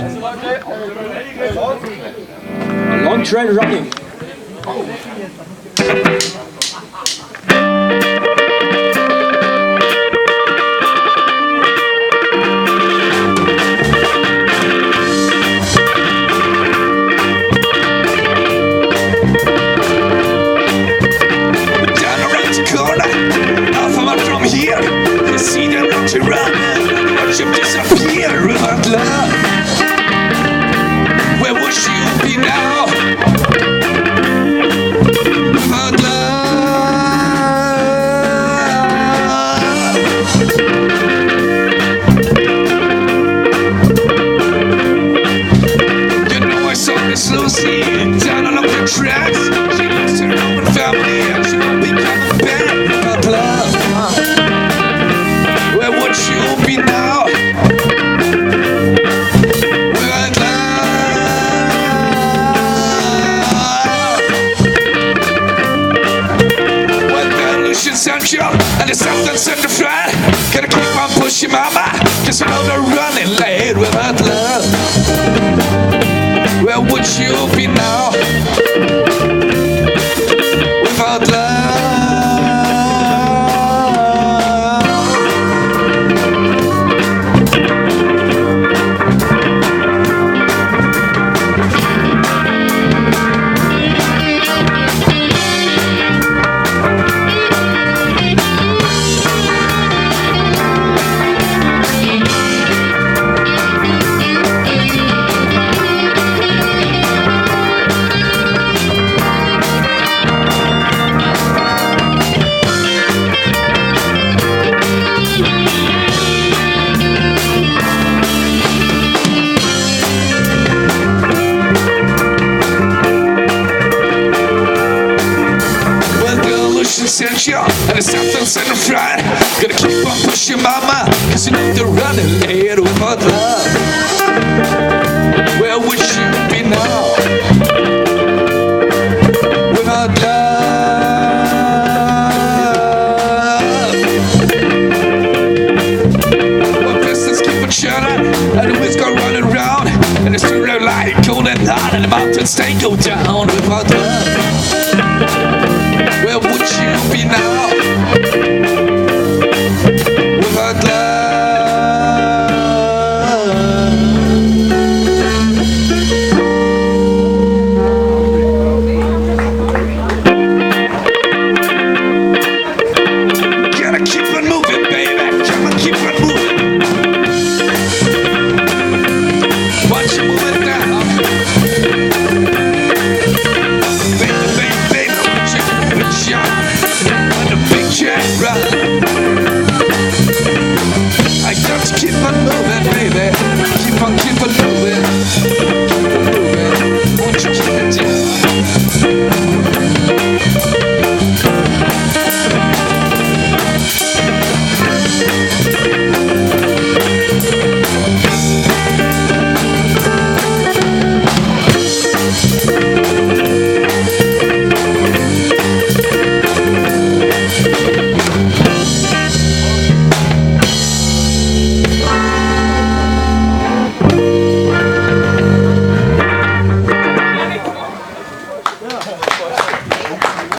A long train running. Lucy, down along the tracks. She lives her own family and she won't be coming back. But love, where would you be now? Without love, when the illusion's central and the something's in the front, gotta keep on pushing, mama, 'cause you know they're running late without love. Where would you be now without love? Essential, and it's something's in the front. Gotta keep on pushing, mama, 'cause you know they're running late without love. Where would you be now without love? Well, pistons keep on shutting, and the wheels go running round, and the street red light cold and hot, and the mountains they go down without love.